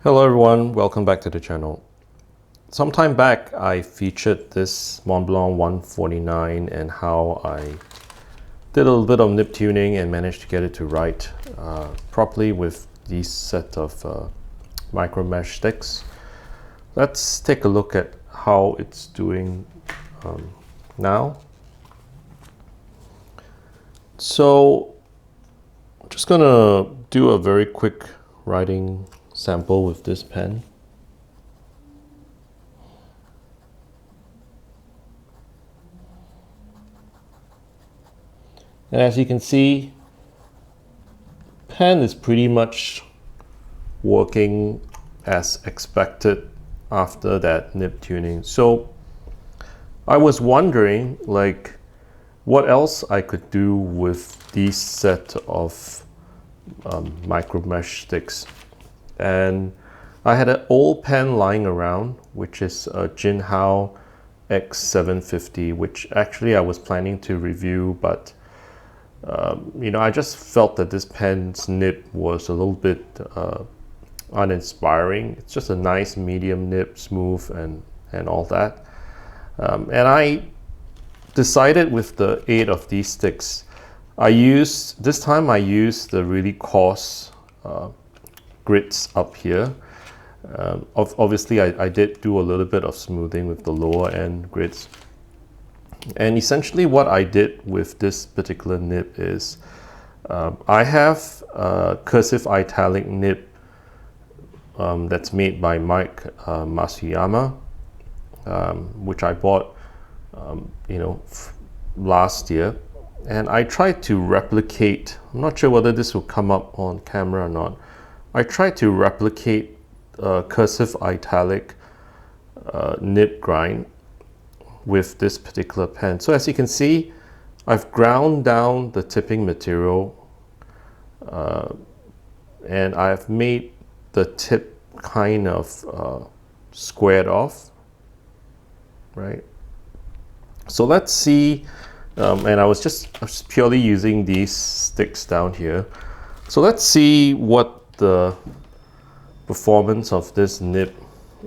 Hello everyone, welcome back to the channel. Some time back I featured this Montblanc 149 and how I did a little bit of nib tuning and managed to get it to write properly with these set of micro mesh sticks. Let's take a look at how it's doing now. So I'm just gonna do a very quick writing sample with this pen. And as you can see, pen is pretty much working as expected after that nib tuning. So I was wondering what else I could do with these set of micro mesh sticks. And I had an old pen lying around, which is a Jinhao X750, which actually I was planning to review, but I just felt that this pen's nib was a little bit uninspiring. It's just a nice medium nib, smooth and all that. And I decided with the aid of these sticks, this time I used the really coarse grits up here. Obviously I did do a little bit of smoothing with the lower end grits. And essentially what I did with this particular nib is I have a cursive italic nib that's made by Mike Masuyama, which I bought last year. And I tried to replicate, I'm not sure whether this will come up on camera or not, I tried to replicate cursive italic nib grind with this particular pen. So as you can see, I've ground down the tipping material and I've made the tip kind of squared off, right? So let's see, and I was purely using these sticks down here. So let's see what the performance of this nib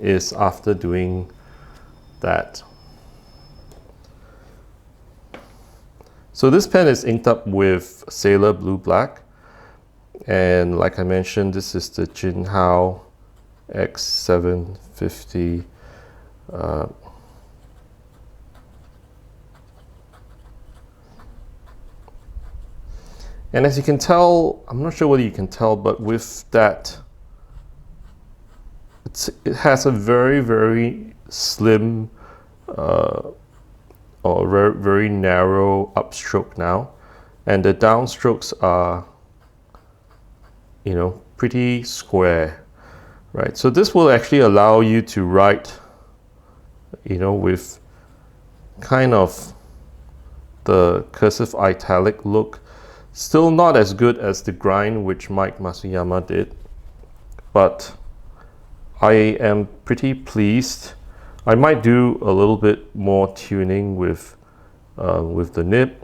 is after doing that. So this pen is inked up with Sailor Blue Black, and like I mentioned, this is the Jinhao X750 and as you can tell, I'm not sure whether you can tell, but with that, it has a very, very slim or very narrow upstroke now, and the downstrokes are, pretty square, right? So this will actually allow you to write, with kind of the cursive italic look. Still not as good as the grind which Mike Masuyama did, but I am pretty pleased. I might do a little bit more tuning with the nib,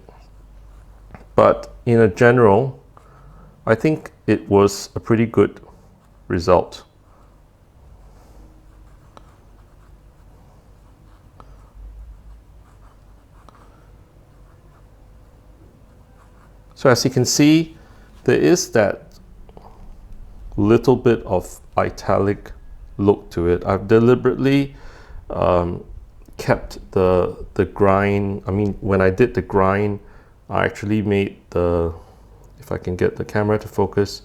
but in a general, I think it was a pretty good result. So as you can see, there is that little bit of italic look to it. I've deliberately kept the grind. I mean, when I did the grind, I actually made if I can get the camera to focus,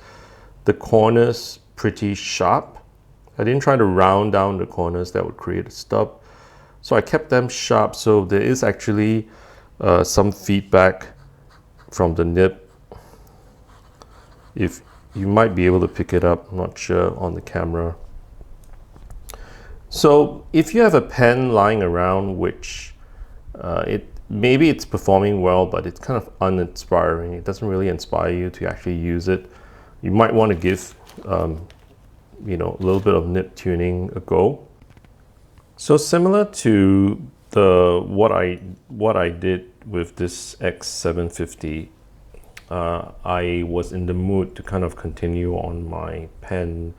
the corners pretty sharp. I didn't try to round down the corners, that would create a stub. So I kept them sharp, so there is actually some feedback from the nib. If you might be able to pick it up, I'm not sure on the camera. So if you have a pen lying around which maybe it's performing well, but it's kind of uninspiring, it doesn't really inspire you to actually use it, you might want to give a little bit of nib tuning a go. So similar to what I did with this X750, I was in the mood to kind of continue on my pen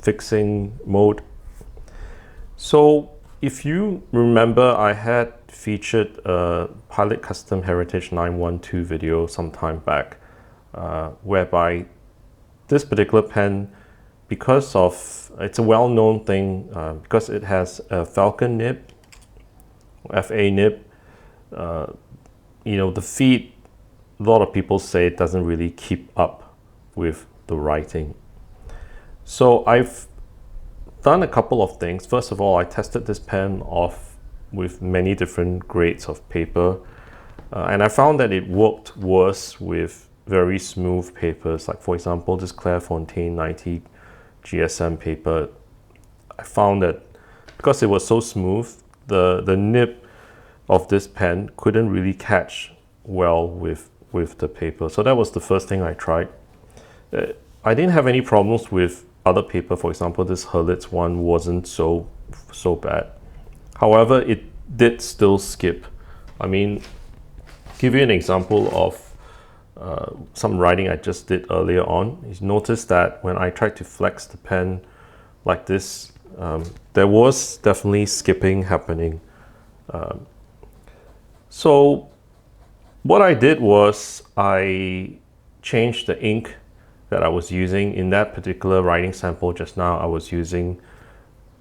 fixing mode. So if you remember, I had featured a Pilot Custom Heritage 912 video some time back, whereby this particular pen, because of, it's a well-known thing, because it has a Falcon nib, FA nib, you know, the feed, a lot of people say it doesn't really keep up with the writing. So I've done a couple of things. First of all, I tested this pen off with many different grades of paper, and I found that it worked worse with very smooth papers. Like for example, this Clairefontaine 90 GSM paper. I found that because it was so smooth, the nib of this pen couldn't really catch well with the paper. So that was the first thing I tried. I didn't have any problems with other paper. For example, this Hurlitz one wasn't so bad. However, it did still skip. I mean, give you an example of some writing I just did earlier on. You notice that when I tried to flex the pen like this, there was definitely skipping happening. So what I did was I changed the ink that I was using. In that particular writing sample just now, I was using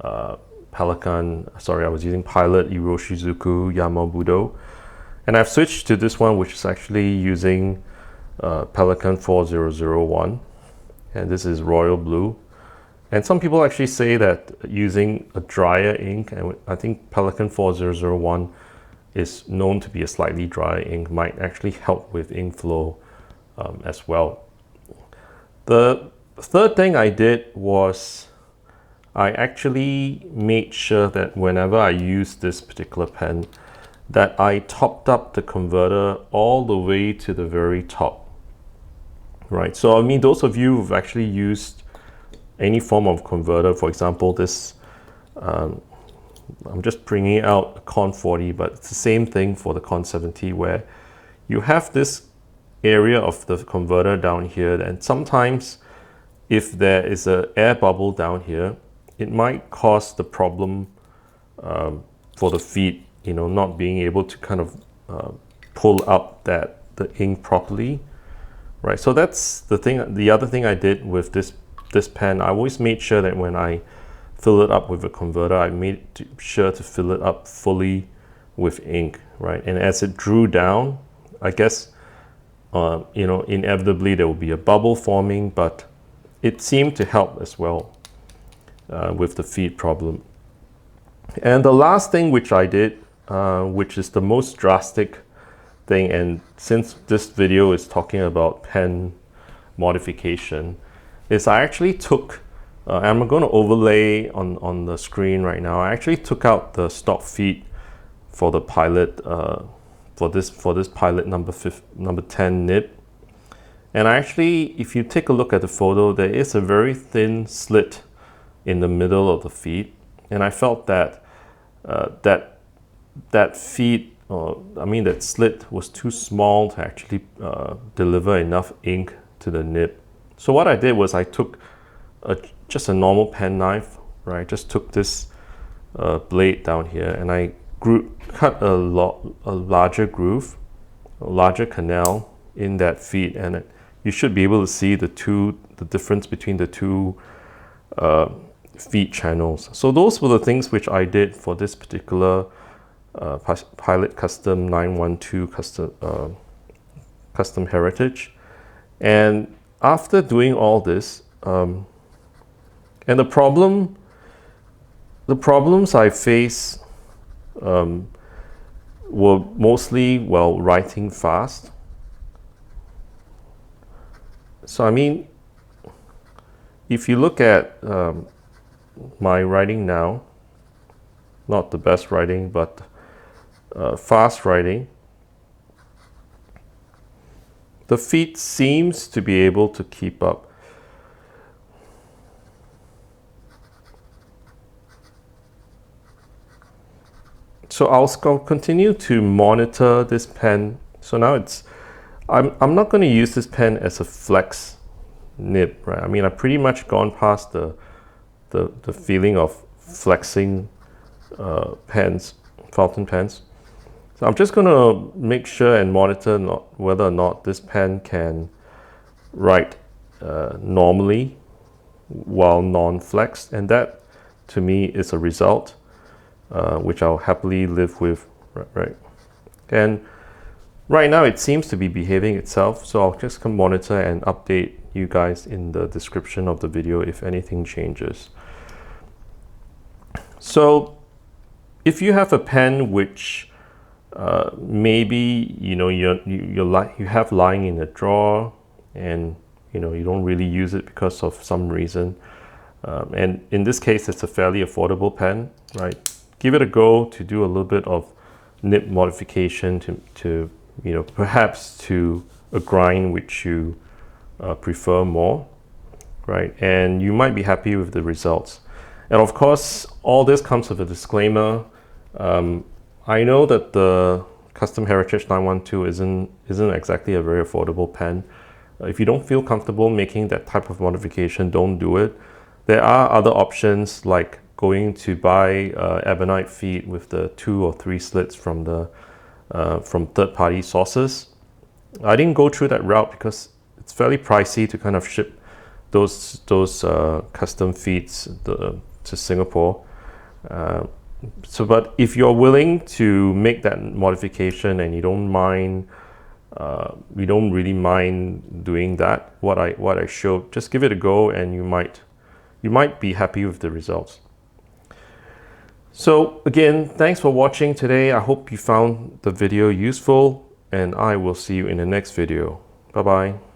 I was using Pilot Iroshizuku Yamabudo, and I've switched to this one, which is actually using Pelikan 4001, and this is royal blue. And some people actually say that using a drier ink, and I think Pelikan 4001 is known to be a slightly drier ink, might actually help with ink flow as well. The third thing I did was I actually made sure that whenever I use this particular pen, that I topped up the converter all the way to the very top. Right, so I mean, those of you who've actually used any form of converter, for example, this, I'm just bringing out a Con 40, but it's the same thing for the Con 70, where you have this area of the converter down here, and sometimes if there is an air bubble down here, it might cause the problem for the feed, you know, not being able to kind of pull up the ink properly. Right, so that's the thing. The other thing I did with this pen, I always made sure that when I fill it up with a converter, I made sure to fill it up fully with ink, right? And as it drew down, I guess, you know, inevitably there will be a bubble forming, but it seemed to help as well with the feed problem. And the last thing which I did, which is the most drastic thing, and since this video is talking about pen modification, is I actually took, and I'm going to overlay on the screen right now, I actually took out the stock feed for the Pilot, for this Pilot number 10 nib. And actually, if you take a look at the photo, there is a very thin slit in the middle of the feed, and I felt that that feed, that slit was too small to actually deliver enough ink to the nib. So what I did was I took just a normal pen knife, right? Just took this blade down here, and I cut a larger groove, a larger canal in that feed, and you should be able to see the difference between the two feed channels. So those were the things which I did for this particular Pilot Custom 912 Custom Heritage. And after doing all this, and the problems I face were mostly, well, writing fast. So I mean, if you look at my writing now, not the best writing, but fast writing, the feed seems to be able to keep up. So I'll continue to monitor this pen. So now I'm not going to use this pen as a flex nib, right? I mean, I've pretty much gone past the the feeling of flexing pens, fountain pens. So I'm just going to make sure and monitor whether or not this pen can write normally while non-flexed, and that to me is a result which I'll happily live with, right? And right now it seems to be behaving itself, so I'll just come monitor and update you guys in the description of the video if anything changes. So if you have a pen which maybe you have lying in a drawer and you don't really use it because of some reason, and in this case it's a fairly affordable pen, right? Give it a go to do a little bit of nib modification to perhaps to a grind which you prefer more, right? And you might be happy with the results. And of course, all this comes with a disclaimer. I know that the Custom Heritage 912 isn't exactly a very affordable pen. If you don't feel comfortable making that type of modification, don't do it. There are other options like going to buy ebonite feed with the 2 or 3 slits from the from third-party sources. I didn't go through that route because it's fairly pricey to kind of ship those custom feeds to Singapore. But if you're willing to make that modification and you don't mind, you don't really mind doing that, what I showed, just give it a go, and you might be happy with the results. So again, thanks for watching today. I hope you found the video useful, and I will see you in the next video. Bye bye.